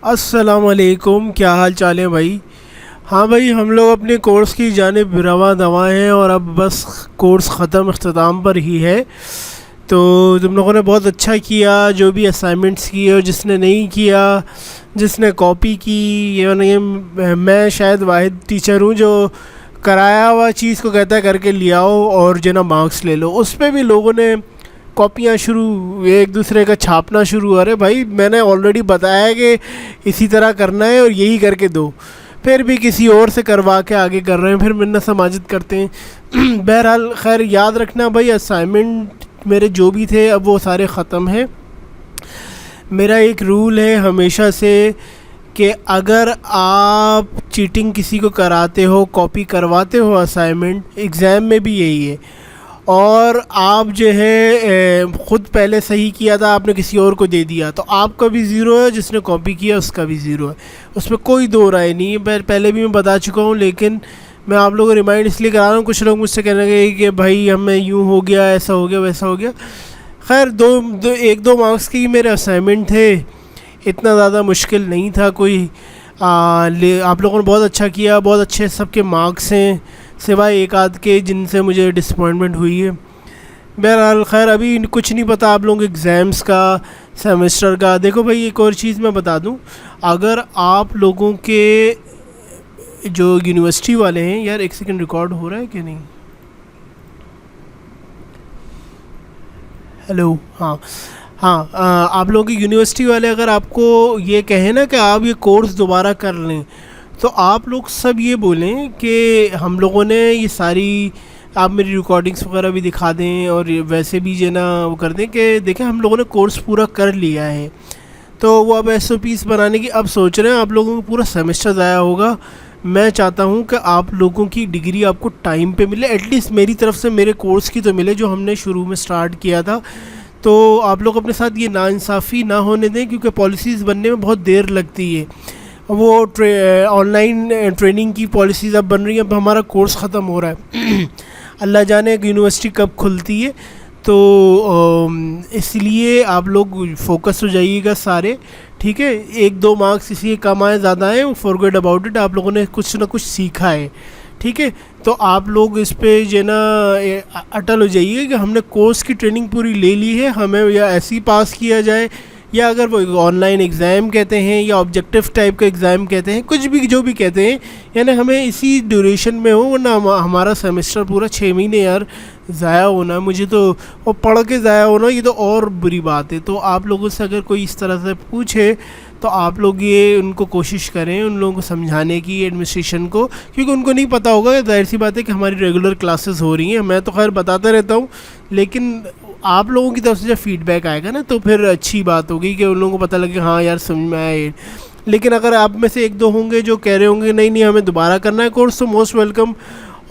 अस्सलामुअलैकुम, क्या हाल चाल है भाई। हाँ भाई, हम लोग अपने कोर्स की जानिब रवा दवा हैं और अब बस कोर्स ख़त्म अख्ताम पर ही है। तो तुम लोगों ने बहुत अच्छा किया जो भी असाइनमेंट्स किए, और जिसने नहीं किया, जिसने कॉपी की, ये मैं शायद वाहिद टीचर हूँ जो कराया हुआ चीज़ को कहता है करके लिया आओ और जो ना मार्क्स ले लो। उस पर भी लोगों ने कॉपियाँ शुरू, एक दूसरे का छापना शुरू। अरे भाई, मैंने ऑलरेडी बताया कि इसी तरह करना है और यही करके दो, फिर भी किसी और से करवा के आगे कर रहे हैं, फिर मिन्नत समाजत करते हैं। बहरहाल खैर, याद रखना भाई, असाइनमेंट मेरे जो भी थे अब वो सारे ख़त्म हैं। मेरा एक रूल है हमेशा से कि अगर आप चीटिंग किसी को कराते हो, कॉपी करवाते हो असाइनमेंट, एग्ज़ाम में भी यही है, और आप जो है ख़ुद पहले सही किया था, आपने किसी और को दे दिया, तो आपका भी ज़ीरो है, जिसने कॉपी किया उसका भी ज़ीरो है। उसमें कोई दो राय नहीं है। पहले भी मैं बता चुका हूँ, लेकिन मैं आप लोगों को रिमाइंड इसलिए करा रहा हूँ। कुछ लोग मुझसे कहने लगे कि भाई हमें यूँ हो गया, ऐसा हो गया, वैसा हो गया। खैर, एक दो मार्क्स के ही मेरे असाइनमेंट थे, इतना ज़्यादा मुश्किल नहीं था कोई। आप लोगों ने बहुत अच्छा किया, बहुत अच्छे सबके मार्क्स हैं, सिवाय एक आध के जिनसे मुझे डिसअपॉइंटमेंट हुई है। बहरहाल खैर, अभी कुछ नहीं पता आप लोगों के एग्ज़ाम्स का, सेमेस्टर का। देखो भाई, एक और चीज़ मैं बता दूं, अगर आप लोगों के जो यूनिवर्सिटी वाले हैं, यार एक सेकंड, रिकॉर्ड हो रहा है कि नहीं? हेलो, हाँ हाँ, आप लोगों की यूनिवर्सिटी वाले अगर आपको ये कहें ना कि आप ये कोर्स दोबारा कर लें, तो आप लोग सब ये बोलें कि हम लोगों ने ये सारी, आप मेरी रिकॉर्डिंग्स वगैरह भी दिखा दें, और वैसे भी जो ना वो कर दें कि देखें हम लोगों ने कोर्स पूरा कर लिया है। तो वो अब SOPs बनाने की अब सोच रहे हैं। आप लोगों को पूरा सेमेस्टर ज़ाया होगा। मैं चाहता हूँ कि आप लोगों की डिग्री आपको टाइम पे मिले, एटलीस्ट मेरी तरफ से मेरे कोर्स की तो मिले जो हमने शुरू में स्टार्ट किया था। तो आप लोग अपने साथ ये नाइंसाफ़ी ना होने दें, क्योंकि पॉलिसीज़ बनने में बहुत देर लगती है। वो ऑनलाइन ट्रेनिंग की पॉलिसीज़ अब बन रही हैं, अब हमारा कोर्स ख़त्म हो रहा है। अल्लाह जाने यूनिवर्सिटी कब खुलती है। तो इसलिए आप लोग फोकस हो जाइएगा सारे, ठीक है। एक दो मार्क्स इसलिए कम आए ज़्यादा आए, फॉरगेट अबाउट इट। आप लोगों ने कुछ ना कुछ सीखा है, ठीक है। तो आप लोग इस पे जो ना अटल हो जाइए कि हमने कोर्स की ट्रेनिंग पूरी ले ली है, हमें या ऐसे ही पास किया जाए, या अगर वो ऑनलाइन एग्ज़ाम कहते हैं या ऑब्जेक्टिव टाइप का एग्ज़ाम कहते हैं, कुछ भी जो भी कहते हैं, यानी हमें इसी ड्यूरेशन में हो, वरना हमारा सेमेस्टर पूरा 6 महीने यार ज़ाया होना, मुझे तो वो पढ़ के ज़ाया होना, ये तो और बुरी बात है। तो आप लोगों से अगर कोई इस तरह से पूछे तो आप लोग ये उनको कोशिश करें, उन लोगों को समझाने की, एडमिनिस्ट्रेशन को, क्योंकि उनको नहीं पता होगा। जाहिर सी बात है कि हमारी रेगुलर क्लासेस हो रही हैं, मैं तो खैर बताता रहता हूँ, लेकिन आप लोगों की तरफ से जब फीडबैक आएगा ना, तो फिर अच्छी बात होगी कि उन लोगों को पता लगे हाँ यार समझ में आए। लेकिन अगर आप में से एक दो होंगे जो कह रहे होंगे नहीं नहीं हमें दोबारा करना है कोर्स, तो मोस्ट वेलकम।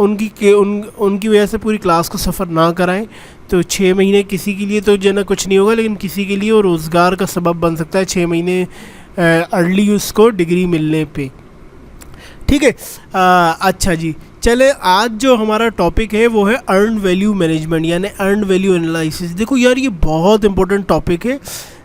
उनकी वजह से पूरी क्लास को सफ़र ना कराएं। तो 6 महीने किसी के लिए तो जो ना कुछ नहीं होगा, लेकिन किसी के लिए वो रोज़गार का सबब बन सकता है 6 महीने अर्ली उसको डिग्री मिलने पे, ठीक है। अच्छा जी, चले, आज जो हमारा टॉपिक है वो है अर्न वैल्यू मैनेजमेंट, यानी अर्न वैल्यू एनालिसिस। देखो यार, ये बहुत इंपॉर्टेंट टॉपिक है।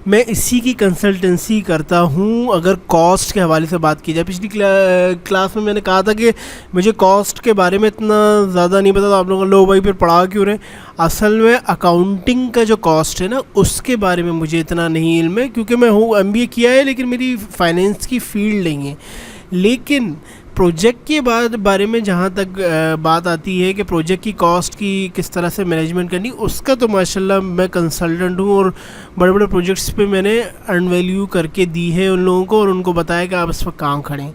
मैं इसी की कंसल्टेंसी करता हूँ। अगर कॉस्ट के हवाले से बात की जाए, पिछली क्लास में मैंने कहा था कि मुझे कॉस्ट के बारे में इतना ज़्यादा नहीं पता, तो आप लोगों को लो भाई फिर पढ़ा क्यों रहे। असल में अकाउंटिंग का जो कॉस्ट है ना, उसके बारे में मुझे इतना नहीं इल्म है, क्योंकि मैं हूँ MBA किया है, लेकिन मेरी फाइनेंस की फील्ड नहीं है। लेकिन प्रोजेक्ट के बारे में जहाँ तक बात आती है कि प्रोजेक्ट की कॉस्ट की किस तरह से मैनेजमेंट करनी, उसका तो माशाल्लाह मैं कंसल्टेंट हूँ, और बड़े बड़े प्रोजेक्ट्स पे मैंने अर्न वैल्यू करके दी है उन लोगों को, और उनको बताया कि आप इस पर काम करें,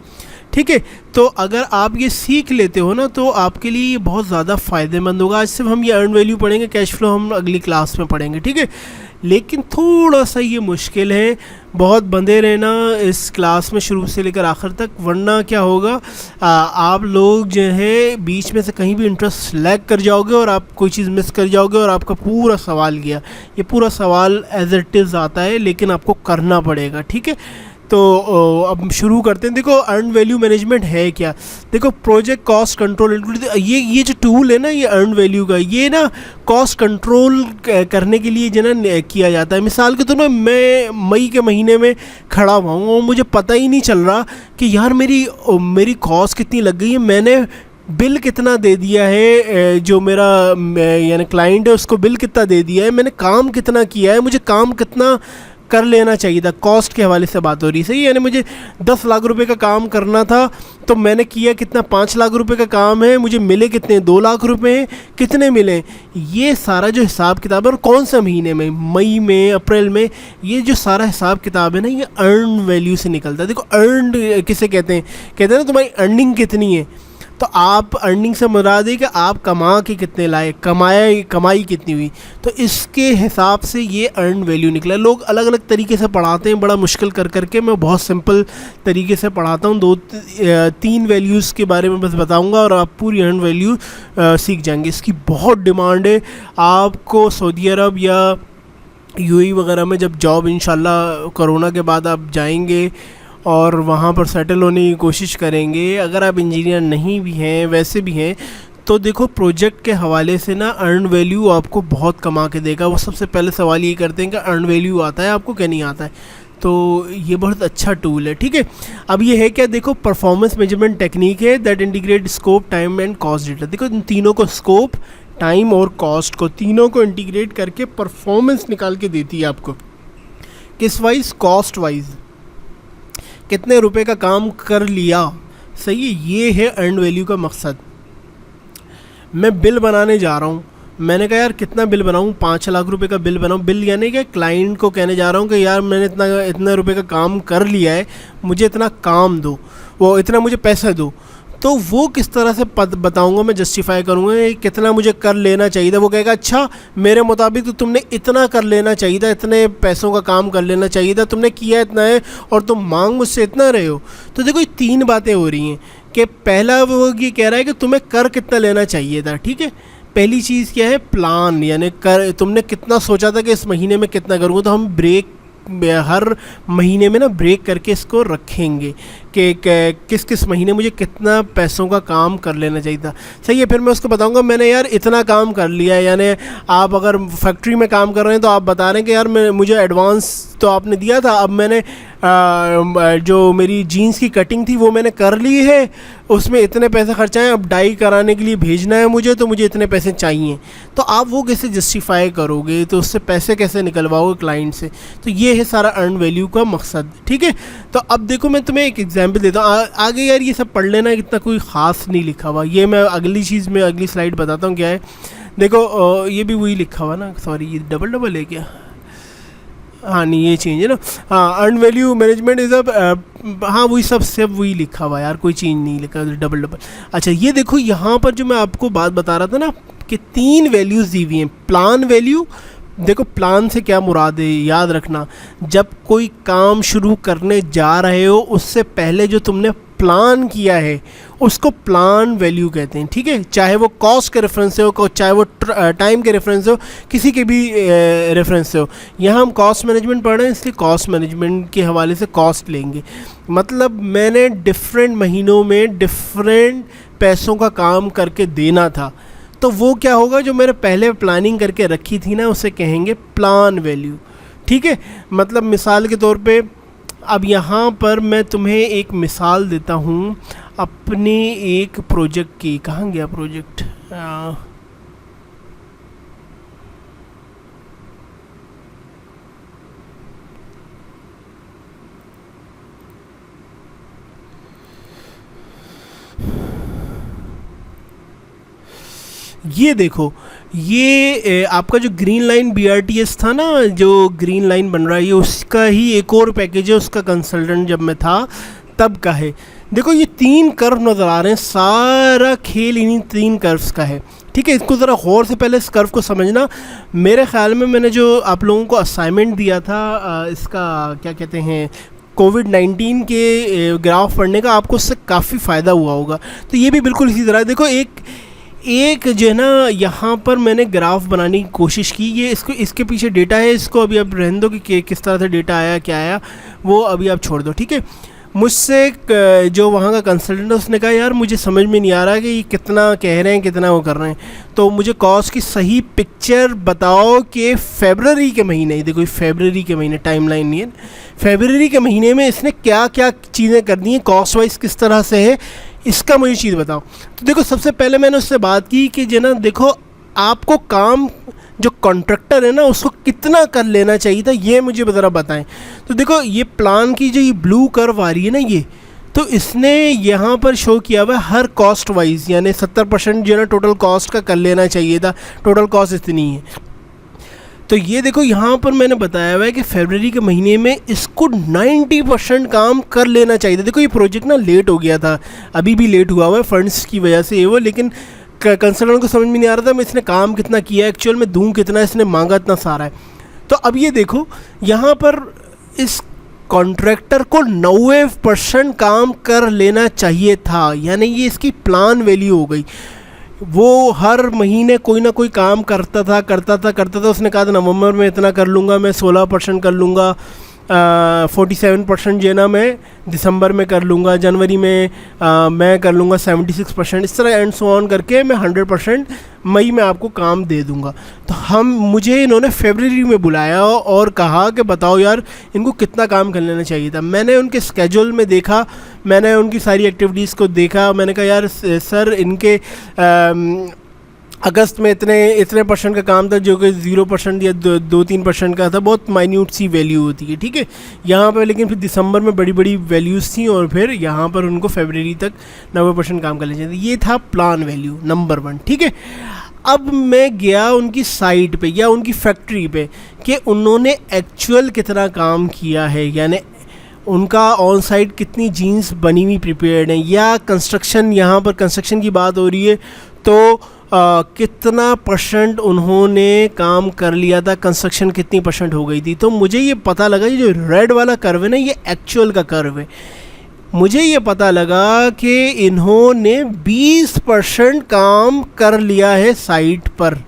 ठीक है। तो अगर आप ये सीख लेते हो ना, तो आपके लिए ये बहुत ज़्यादा फ़ायदेमंद होगा। आज सिर्फ हम ये अर्न वैल्यू पढ़ेंगे, कैश फ्लो हम अगली क्लास में पढ़ेंगे, ठीक है। लेकिन थोड़ा सा ये मुश्किल है, बहुत बंधे रहना इस क्लास में शुरू से लेकर आखिर तक, वरना क्या होगा, आप लोग जो है बीच में से कहीं भी इंटरेस्ट लैग कर जाओगे और आप कोई चीज़ मिस कर जाओगे, और आपका पूरा सवाल गया। ये पूरा सवाल एज इट इज़ आता है, लेकिन आपको करना पड़ेगा, ठीक है। तो अब शुरू करते हैं। देखो अर्न वैल्यू मैनेजमेंट है क्या। देखो प्रोजेक्ट कॉस्ट कंट्रोल, ये जो टूल है ना, ये अर्न वैल्यू का, ये ना कॉस्ट कंट्रोल करने के लिए जो ना किया जाता है। मिसाल के तौर पर मैं मई के महीने में खड़ा हुआ हूँ और मुझे पता ही नहीं चल रहा कि यार मेरी कॉस्ट कितनी लग गई है, मैंने बिल कितना दे दिया है, जो मेरा यानी क्लाइंट है उसको बिल कितना दे दिया है, मैंने काम कितना किया है, मुझे काम कितना कर लेना चाहिए था। कॉस्ट के हवाले से बात हो रही है, सही। यानी मुझे 10 लाख रुपए का काम करना था तो मैंने किया कितना, 5 लाख रुपए का काम है, मुझे मिले कितने, 2 लाख रुपए हैं, कितने मिले। ये सारा जो हिसाब किताब है, और कौन सा महीने में, मई में, अप्रैल में, ये जो सारा हिसाब किताब है ना, ये अर्न वैल्यू से निकलता है। देखो अर्न किसे कहते हैं ना तुम्हारी अर्निंग कितनी है। तो आप अर्निंग से मुराद है कि आप कमा के कितने लाए, कमाई कितनी हुई, तो इसके हिसाब से ये अर्न वैल्यू निकला। लोग अलग अलग तरीके से पढ़ाते हैं, बड़ा मुश्किल कर करके। मैं बहुत सिंपल तरीके से पढ़ाता हूँ, 2-3 वैल्यूज़ के बारे में बस बताऊँगा और आप पूरी अर्न वैल्यू सीख जाएंगे। इसकी बहुत डिमांड है। आपको सऊदी अरब या यूएई वगैरह में जब जॉब इंशाल्लाह कोरोना के बाद आप जाएंगे और वहाँ पर सेटल होने की कोशिश करेंगे, अगर आप इंजीनियर नहीं भी हैं, वैसे भी हैं, तो देखो प्रोजेक्ट के हवाले से ना अर्न वैल्यू आपको बहुत कमा के देगा। वो सबसे पहले सवाल ये करते हैं कि अर्न वैल्यू आता है आपको क्या नहीं आता है। तो ये बहुत अच्छा टूल है, ठीक है। अब ये है क्या, देखो परफॉर्मेंस मेजरमेंट टेक्निक है that integrate scope, time and cost data. देखो इन तीनों को, स्कोप, टाइम और कॉस्ट को, तीनों को इंटीग्रेट करके परफॉर्मेंस निकाल के देती है आपको। किस वाइज, कॉस्ट वाइज, कितने रुपए का काम कर लिया, सही है। ये है अर्न वैल्यू का मकसद। मैं बिल बनाने जा रहा हूँ, मैंने कहा यार कितना बिल बनाऊँ, 5 लाख रुपए का बिल बनाऊँ। बिल यानी कि क्लाइंट को कहने जा रहा हूँ कि यार मैंने इतना रुपए का काम कर लिया है, मुझे इतना काम दो, वो इतना मुझे पैसा दो। तो वो किस तरह से बताऊंगा मैं, जस्टिफाई करूंगा कितना मुझे कर लेना चाहिए था। वो कहेगा अच्छा मेरे मुताबिक तो तुमने इतना कर लेना चाहिए था, इतने पैसों का काम कर लेना चाहिए था, तुमने किया इतना है और तुम मांग मुझसे इतना रहे हो। तो देखो ये 3 बातें हो रही हैं कि पहला वो ये कह रहा है कि तुम्हें कर कितना लेना चाहिए था, ठीक है। पहली चीज़ क्या है, प्लान, यानी कर तुमने कितना सोचा था कि इस महीने में कितना करूँगा। तो हम हर महीने में ना ब्रेक करके इसको रखेंगे कि किस किस महीने मुझे कितना पैसों का काम कर लेना चाहिए था, सही है। फिर मैं उसको बताऊंगा मैंने यार इतना काम कर लिया है। यानी आप अगर फैक्ट्री में काम कर रहे हैं तो आप बता रहे हैं कि यार मुझे एडवांस तो आपने दिया था, अब मैंने जो मेरी जीन्स की कटिंग थी वो मैंने कर ली है, उसमें इतने पैसे खर्चाएं, अब डाई कराने के लिए भेजना है मुझे, तो मुझे इतने पैसे चाहिए। तो आप वो कैसे जस्टिफाई करोगे, तो उससे पैसे कैसे निकलवाओगे क्लाइंट से। तो ये है सारा अर्न वैल्यू का मकसद, ठीक है। तो अब देखो मैं तुम्हें एक एग्जांपल देता हूँ, आगे यार ये सब पढ़ लेना, इतना कोई ख़ास नहीं लिखा हुआ। ये मैं अगली चीज़ में अगली स्लाइड बताता हूँ क्या है। देखो ये भी वही लिखा हुआ ना, सॉरी ये डबल है क्या, हाँ नहीं ये चेंज है ना, हाँ अर्न वैल्यू मैनेजमेंट इज़ हाँ वही सब वही लिखा हुआ यार, कोई चेंज नहीं लिखा, डबल। अच्छा ये देखो यहाँ पर जो मैं आपको बात बता रहा था ना कि 3 वैल्यूज़ दी हुई हैं। प्लान वैल्यू, देखो प्लान से क्या मुराद है, याद रखना जब कोई काम शुरू करने जा रहे हो उससे पहले जो तुमने प्लान किया है उसको प्लान वैल्यू कहते हैं, ठीक है। चाहे वो कॉस्ट के रेफरेंस से हो, चाहे वो टाइम के रेफरेंस से हो, किसी के भी रेफरेंस से हो। यहाँ हम कॉस्ट मैनेजमेंट पढ़ रहे हैं इसलिए कॉस्ट मैनेजमेंट के हवाले से कॉस्ट लेंगे। मतलब मैंने डिफरेंट महीनों में डिफरेंट पैसों का काम करके देना था, तो वो क्या होगा, जो मैंने पहले प्लानिंग करके रखी थी ना उसे कहेंगे प्लान वैल्यू, ठीक है। मतलब मिसाल के तौर पे अब यहाँ पर मैं तुम्हें एक मिसाल देता हूँ अपने एक प्रोजेक्ट की। कहाँ गया प्रोजेक्ट, ये देखो ये आपका जो ग्रीन लाइन BRTS था ना, जो ग्रीन लाइन बन रहा है, ये उसका ही एक और पैकेज है, उसका कंसल्टेंट जब मैं था तब का है। देखो ये 3 कर्व नज़र आ रहे हैं, सारा खेल इन्हीं 3 कर्व्स का है, ठीक है। इसको ज़रा गौर से पहले इस कर्व को समझना। मेरे ख़्याल में मैंने जो आप लोगों को असाइनमेंट दिया था इसका क्या कहते हैं, कोविड-19 के ग्राफ पढ़ने का, आपको उससे काफ़ी फ़ायदा हुआ होगा। तो ये भी बिल्कुल इसी तरह। देखो एक जो है ना यहाँ पर मैंने ग्राफ बनाने की कोशिश की, ये इसके पीछे डेटा है, इसको अभी अब रहने दो कि किस तरह से डेटा आया क्या आया, वो अभी आप छोड़ दो, ठीक है। मुझसे जो वहाँ का कंसल्टेंट है उसने कहा यार मुझे समझ में नहीं आ रहा कि ये कितना कह रहे हैं, कितना वो कर रहे हैं, तो मुझे कॉस्ट की सही पिक्चर बताओ कि फ़रवरी के महीने, देखो फ़रवरी के महीने टाइमलाइन नहीं है, फ़रवरी के महीने में इसने क्या क्या चीज़ें करनी है, कॉस्ट वाइज किस तरह से है, इसका मुझे चीज़ बताओ। तो देखो सबसे पहले मैंने उससे बात की कि जना देखो आपको काम जो कॉन्ट्रैक्टर है ना उसको कितना कर लेना चाहिए था, ये मुझे ज़रा बताएं। तो देखो ये प्लान की जो ये ब्लू कर्व आ रही है ना, ये तो इसने यहाँ पर शो किया हुआ है हर कॉस्ट वाइज, यानी 70% जो है ना टोटल कॉस्ट का कर लेना चाहिए था, टोटल कॉस्ट इतनी है। तो ये देखो यहाँ पर मैंने बताया हुआ है कि फरवरी के महीने में इसको 90% काम कर लेना चाहिए था। देखो ये प्रोजेक्ट ना लेट हो गया था, अभी भी लेट हुआ है फंड्स की वजह से ये वो, लेकिन कंसल्टेंट को समझ में नहीं आ रहा था मैं इसने काम कितना किया, एक्चुअल में दूँ कितना, इसने मांगा इतना सारा है। तो अब ये देखो यहाँ पर इस कॉन्ट्रैक्टर को 90% काम कर लेना चाहिए था, यानी ये इसकी प्लान वैल्यू हो गई। वो हर महीने कोई ना कोई काम करता था। उसने कहा था नवंबर में इतना कर लूँगा, मैं 16% कर लूँगा, 47% जो है ना मैं दिसंबर में कर लूँगा, जनवरी में मैं कर लूँगा 76%, इस तरह एंड सो ऑन करके मैं 100% मई में आपको काम दे दूँगा। तो मुझे इन्होंने फरवरी में बुलाया और कहा कि बताओ यार इनको कितना काम कर लेना चाहिए था। मैंने उनके स्केड्यूल में देखा, मैंने उनकी सारी एक्टिविटीज़ को देखा, मैंने कहा यार सर इनके अगस्त में इतने परसेंट का काम था जो कि 0% या 2-3% का था, बहुत माइन्यूट सी वैल्यू होती है, ठीक है यहाँ पर। लेकिन फिर दिसंबर में बड़ी बड़ी वैल्यूज़ थी और फिर यहाँ पर उनको फरवरी तक 90% काम कर लेना चाहिए। ये था प्लान वैल्यू नंबर 1, ठीक है। अब मैं गया उनकी साइट पे या उनकी फैक्ट्री पे कि उन्होंने एक्चुअल कितना काम किया है, यानी उनका ऑन साइट कितनी जीन्स बनी हुई प्रिपेयर्ड हैं, या कंस्ट्रक्शन, यहाँ पर कंस्ट्रक्शन की बात हो रही है तो कितना परसेंट उन्होंने काम कर लिया था, कंस्ट्रक्शन कितनी परसेंट हो गई थी। तो मुझे ये पता लगा ये जो रेड वाला कर्व है ना ये एक्चुअल का कर्व है। मुझे ये पता लगा कि इन्होंने 20% काम कर लिया है साइट पर,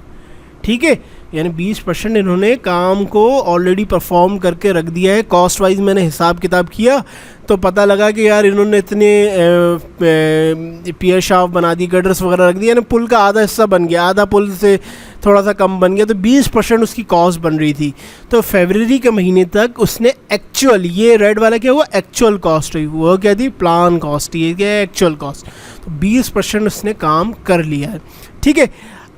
ठीक है, यानी 20% इन्होंने काम को ऑलरेडी परफॉर्म करके रख दिया है। कॉस्ट वाइज मैंने हिसाब किताब किया तो पता लगा कि यार इन्होंने इतने पियर शाफ्ट बना दी, गटर्स वगैरह रख दिया, यानी पुल का आधा हिस्सा बन गया, आधा पुल से थोड़ा सा कम बन गया, तो 20% उसकी कॉस्ट बन रही थी। तो फरवरी के महीने तक उसने एक्चुअल, ये रेड वाला क्या हुआ, एक्चुअल कॉस्ट हुई, वो क्या थी, प्लान कॉस्ट, ये क्या है, एक्चुअल कॉस्ट। तो 20% उसने काम कर लिया है, ठीक है।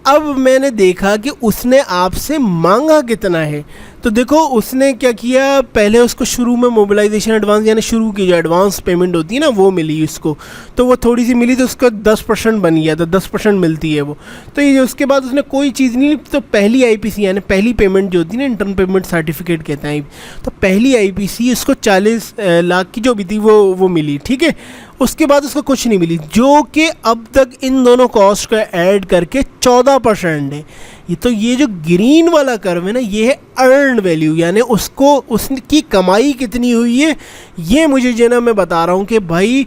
अब मैंने देखा कि उसने आपसे मांगा कितना है। तो देखो उसने क्या किया, पहले उसको शुरू में मोबिलाइजेशन एडवांस, यानी शुरू की जो एडवांस पेमेंट होती है ना वो मिली उसको, तो वो थोड़ी सी मिली तो उसका 10% बन गया, तो 10% मिलती है वो। तो ये उसके बाद उसने कोई चीज़ नहीं, तो पहली आईपीसी यानी पहली पेमेंट जो होती है ना, इंटर्न पेमेंट सर्टिफिकेट कहते हैं, तो पहली आईपीसी इसको 40 लाख की जो भी थी वो मिली, ठीक है। उसके बाद उसको कुछ नहीं मिली, जो कि अब तक इन दोनों कॉस्ट का ऐड करके 14% है। ये जो ग्रीन वाला कर्व है ना ये है अर्न वैल्यू, यानी उसको उसकी कमाई कितनी हुई है ये मुझे जो ना मैं बता रहा हूँ कि भाई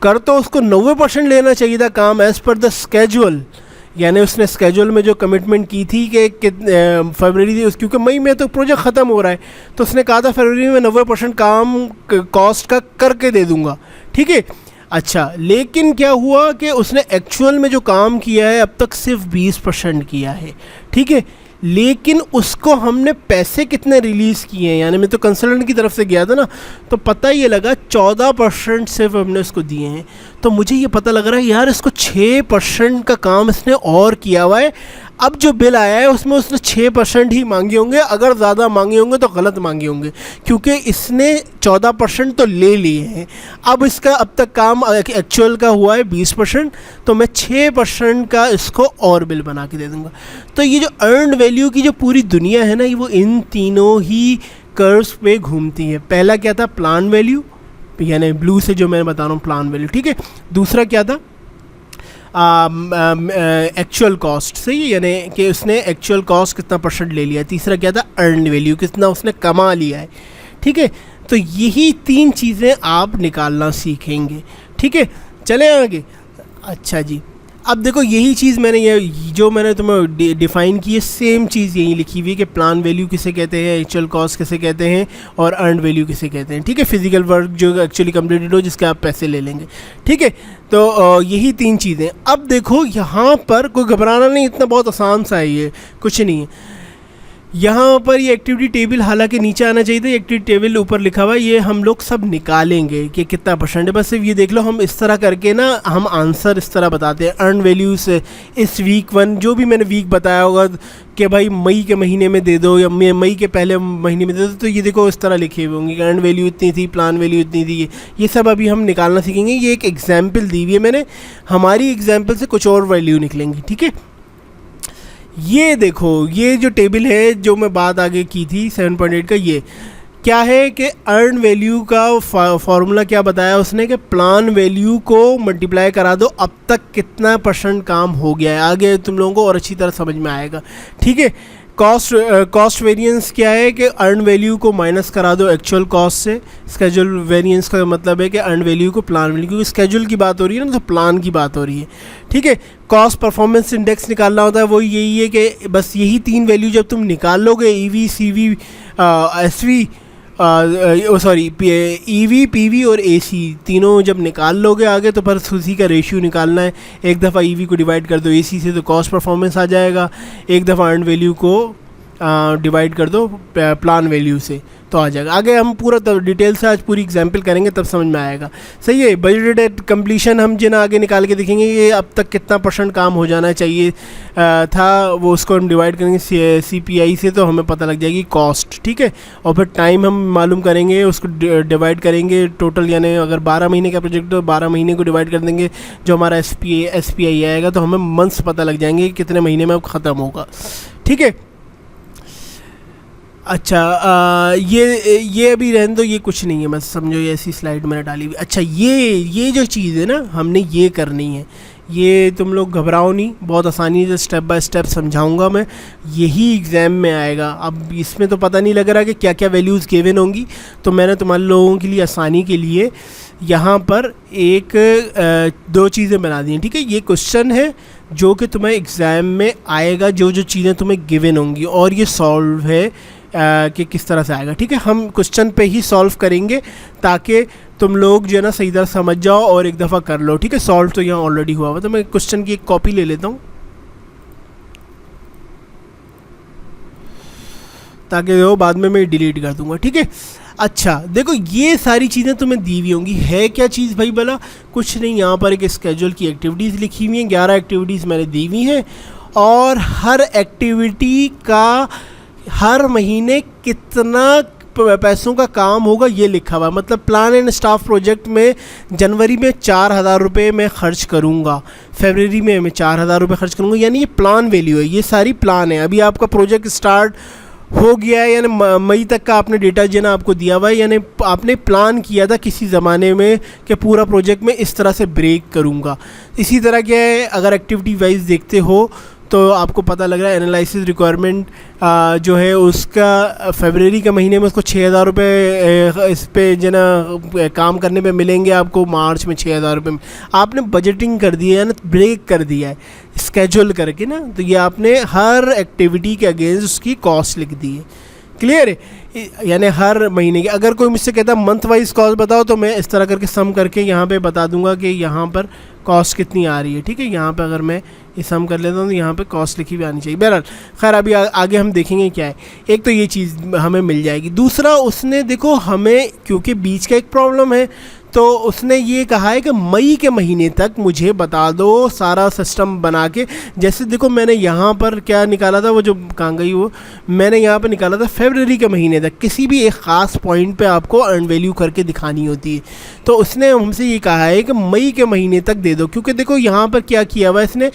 कर तो उसको 90% लेना चाहिए था काम एज़ पर द स्केड्यूल, यानी उसने स्केड्यूल में जो कमिटमेंट की थी कि फरवरी थी, क्योंकि मई में तो प्रोजेक्ट ख़त्म हो रहा है, तो उसने कहा था फरवरी में 90% काम कॉस्ट का करके दे दूँगा, ठीक है। अच्छा, लेकिन क्या हुआ कि उसने एक्चुअल में जो काम किया है अब तक सिर्फ 20% किया है, ठीक है। लेकिन उसको हमने पैसे कितने रिलीज़ किए हैं, यानी मैं तो कंसल्टेंट की तरफ से गया था ना, तो पता ये लगा 14% सिर्फ हमने उसको दिए हैं। तो मुझे ये पता लग रहा है यार इसको 6% का काम इसने और किया हुआ है। अब जो बिल आया है उसमें उसने 6% ही मांगे होंगे, अगर ज़्यादा मांगे होंगे तो गलत मांगे होंगे, क्योंकि इसने 14% तो ले लिए हैं। अब इसका अब तक काम एक्चुअल का हुआ है 20%, तो मैं 6% का इसको और बिल बना के दे दूँगा। तो ये जो अर्नड वैल्यू की जो पूरी दुनिया है ना, वो इन तीनों ही कर्व्स पे घूमती है। पहला क्या था, प्लान वैल्यू, यानी ब्लू से जो मैं बता रहा हूँ प्लान वैल्यू, ठीक है। दूसरा क्या था, एक्चुअल कॉस्ट, सही है, यानी कि उसने एक्चुअल कॉस्ट कितना परसेंट ले लिया। तीसरा क्या था, अर्न वैल्यू, कितना उसने कमा लिया है, ठीक है। तो यही 3 चीज़ें आप निकालना सीखेंगे, ठीक है। चले आगे। अच्छा जी, अब देखो यही चीज़ मैंने ये जो मैंने तुम्हें डिफ़ाइन की है, सेम चीज़ यही लिखी हुई है कि प्लान वैल्यू किसे कहते हैं, एक्चुअल कॉस्ट किसे कहते हैं, और अर्न वैल्यू किसे कहते हैं। ठीक है, फिजिकल वर्क जो एक्चुअली कंप्लीटेड हो, जिसके आप पैसे ले लेंगे। ठीक है, तो यही 3 चीज़ें। अब देखो यहाँ पर कोई घबराना नहीं, इतना बहुत आसान सा है ये, कुछ नहीं है। यहाँ पर ये एक्टिविटी टेबल हालांकि नीचे आना चाहिए था, एक्टिविटी टेबल ऊपर लिखा हुआ है, ये हम लोग सब निकालेंगे कि कितना परसेंट है। बस सिर्फ ये देख लो, हम इस तरह करके ना हम आंसर इस तरह बताते हैं। अर्न वैल्यू से इस वीक 1 जो भी मैंने वीक बताया होगा कि भाई मई के महीने में दे दो या मई के पहले महीने में दे दो, तो ये देखो इस तरह लिखे हुए होंगे कि अर्न वैल्यू इतनी थी, प्लान वैल्यू इतनी थी। ये सब अभी हम निकालना सीखेंगे। ये एक एग्जाम्पल दी हुई है मैंने, हमारी एग्जाम्पल से कुछ और वैल्यू निकलेंगी। ठीक है, ये देखो ये जो टेबल है जो मैं बात आगे की थी 7.8 का, ये क्या है कि अर्न वैल्यू का फॉर्मूला क्या बताया उसने कि प्लान वैल्यू को मल्टीप्लाई करा दो, अब तक कितना % काम हो गया है। आगे तुम लोगों को और अच्छी तरह समझ में आएगा। ठीक है, कॉस्ट वेरिएंस क्या है कि अर्न वैल्यू को माइनस करा दो एक्चुअल कॉस्ट से। स्केड्यूल वेरिएंस का मतलब है कि अर्न वैल्यू को प्लान वैल्यू, क्योंकि स्केड्यूल की बात हो रही है ना, तो प्लान की बात हो रही है। ठीक है, कॉस्ट परफॉर्मेंस इंडेक्स निकालना होता है, वो यही है कि बस यही 3 वैल्यू जब तुम निकाल लोगे, EV CV SV sorry EV PV और AC तीनों जब निकाल लोगे आगे, तो बस उसी का रेशियो निकालना है। एक दफ़ा EV को डिवाइड कर दो AC से तो कॉस्ट परफॉर्मेंस आ जाएगा, एक दफ़ा अर्न वैल्यू को डिवाइड कर दो प्लान वैल्यू से तो आ जाएगा। आगे हम पूरा डिटेल से आज पूरी एग्जांपल करेंगे, तब समझ में आएगा। सही है, बजट एट कंप्लीशन हम जिन आगे निकाल के देखेंगे, ये अब तक कितना % काम हो जाना चाहिए था, वो उसको हम डिवाइड करेंगे CPI से, तो हमें पता लग जाएगी कॉस्ट। ठीक है, और फिर टाइम हम मालूम करेंगे, उसको डिवाइड करेंगे टोटल, यानी अगर 12 महीने का प्रोजेक्ट हो 12 महीने को डिवाइड कर देंगे, जो हमारा SPI आएगा, तो हमें मंथ्स पता लग जाएंगे कितने महीने में ख़त्म होगा। ठीक है, अच्छा ये अभी रहने दो, ये कुछ नहीं है, बस समझो ये ऐसी स्लाइड मैंने डाली हुई। अच्छा ये जो चीज़ है ना, हमने ये करनी है, ये तुम लोग घबराओ नहीं, बहुत आसानी से स्टेप बाय स्टेप समझाऊंगा मैं, यही एग्ज़ाम में आएगा। अब इसमें तो पता नहीं लग रहा कि क्या क्या वैल्यूज़ गिवन होंगी, तो मैंने तुम्हारे लोगों के लिए आसानी के लिए यहाँ पर एक 2 चीज़ें बना दी हैं। ठीक है, ये क्वेश्चन है जो कि तुम्हें एग्ज़ाम में आएगा, जो चीज़ें तुम्हें गिवन होंगी, और ये सॉल्व है कि किस तरह से आएगा। ठीक है, हम क्वेश्चन पे ही सॉल्व करेंगे ताकि तुम लोग जो है ना सही तरह समझ जाओ और एक दफ़ा कर लो। ठीक है, सॉल्व तो यहाँ ऑलरेडी हुआ हुआ, तो मैं क्वेश्चन की एक कॉपी ले लेता हूँ ताकि वो बाद में मैं डिलीट कर दूँगा। ठीक है, अच्छा देखो ये सारी चीज़ें तुम्हें दी हुई होंगी। है क्या चीज़ भाई भला? कुछ नहीं, यहाँ पर एक स्केड्यूल की एक्टिविटीज़ लिखी हुई हैं, 11 एक्टिविटीज़ मैंने दी हुई हैं, और हर एक्टिविटी का हर महीने कितना पैसों का काम होगा ये लिखा हुआ है। मतलब प्लान एंड स्टाफ प्रोजेक्ट में जनवरी में 4,000 रुपये मैं ख़र्च करूँगा, फरवरी में मैं 4,000 रुपये खर्च करूँगा, यानी ये प्लान वैल्यू है, ये सारी प्लान है। अभी आपका प्रोजेक्ट स्टार्ट हो गया है, यानी मई तक का आपने डेटा जो है ना आपको दिया हुआ है, यानी आपने प्लान किया था किसी ज़माने में कि पूरा प्रोजेक्ट में इस तरह से ब्रेक करूँगा। इसी तरह क्या है, अगर एक्टिविटी वाइज देखते हो तो आपको पता लग रहा है एनालिसिस रिक्वायरमेंट जो है उसका फरवरी के महीने में उसको 6,000 रुपये इस पे जो ना काम करने पे मिलेंगे आपको, मार्च में 6,000 रुपये। आपने बजटिंग कर दी है ना, ब्रेक कर दिया है स्केड्यूल करके ना, तो ये आपने हर एक्टिविटी के अगेंस्ट उसकी कॉस्ट लिख दी है। क्लियर है, यानी हर महीने की। अगर कोई मुझसे कहता है मंथ वाइज कॉस्ट बताओ, तो मैं इस तरह करके सम करके यहाँ पे बता दूंगा कि यहाँ पर कॉस्ट कितनी आ रही है। ठीक है, यहाँ पे अगर मैं ये सम कर लेता हूँ तो यहाँ पे कॉस्ट लिखी हुई आनी चाहिए। बहरहाल खैर अभी आगे हम देखेंगे क्या है। एक तो ये चीज़ हमें मिल जाएगी। दूसरा उसने देखो हमें, क्योंकि बीच का एक प्रॉब्लम है, तो उसने ये कहा है कि मई के महीने तक मुझे बता दो सारा सिस्टम बना के। जैसे देखो मैंने यहाँ पर क्या निकाला था, वो जो कहाँ गई वो, मैंने यहाँ पर निकाला था फरवरी के महीने तक, किसी भी एक ख़ास पॉइंट पे आपको अर्न वैल्यू करके दिखानी होती है। तो उसने हमसे ये कहा है कि मई के महीने तक दे दो, क्योंकि देखो यहाँ पर क्या किया हुआ इसने,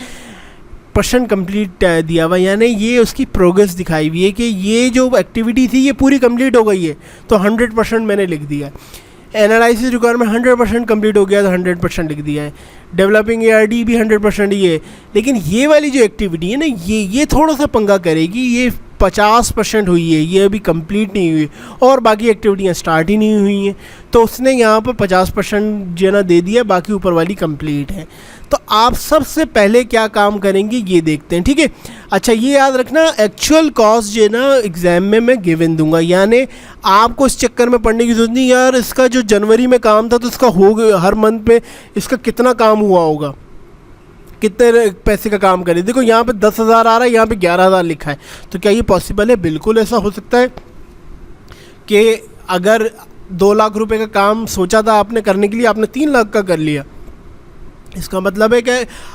% कंप्लीट दिया हुआ, यानी ये उसकी प्रोग्रेस दिखाई हुई है कि ये जो एक्टिविटी थी ये पूरी कंप्लीट हो गई है, तो 100% मैंने लिख दिया। एनालिसिस रिक्वायरमेंट 100% कंप्लीट हो गया तो 100% लिख दिया है। डेवलपिंग ARD भी 100% ही है। लेकिन ये वाली जो एक्टिविटी है ना, ये थोड़ा सा पंगा करेगी, ये 50% हुई है, ये अभी कंप्लीट नहीं हुई, और बाकी एक्टिविटियाँ स्टार्ट ही नहीं हुई हैं, तो उसने यहाँ पर 50% जो ना दे दिया, बाकी ऊपर वाली कंप्लीट है। तो आप सबसे पहले क्या काम करेंगे ये देखते हैं, ठीक है। अच्छा, ये याद रखना, एक्चुअल कॉस्ट जो है ना एग्ज़ाम में मैं गिवन दूंगा, यानी आपको इस चक्कर में पढ़ने की जरूरत नहीं यार इसका जो जनवरी में काम था तो इसका हो गया, हर मंथ पे इसका कितना काम हुआ होगा, कितने पैसे का काम करे। देखो यहाँ पे 10,000 आ रहा है, यहाँ पे 11,000 लिखा है, तो क्या ये पॉसिबल है? बिल्कुल ऐसा हो सकता है कि अगर 2 लाख रुपए का काम सोचा था आपने करने के लिए, आपने 3 लाख का कर लिया, इसका मतलब है कि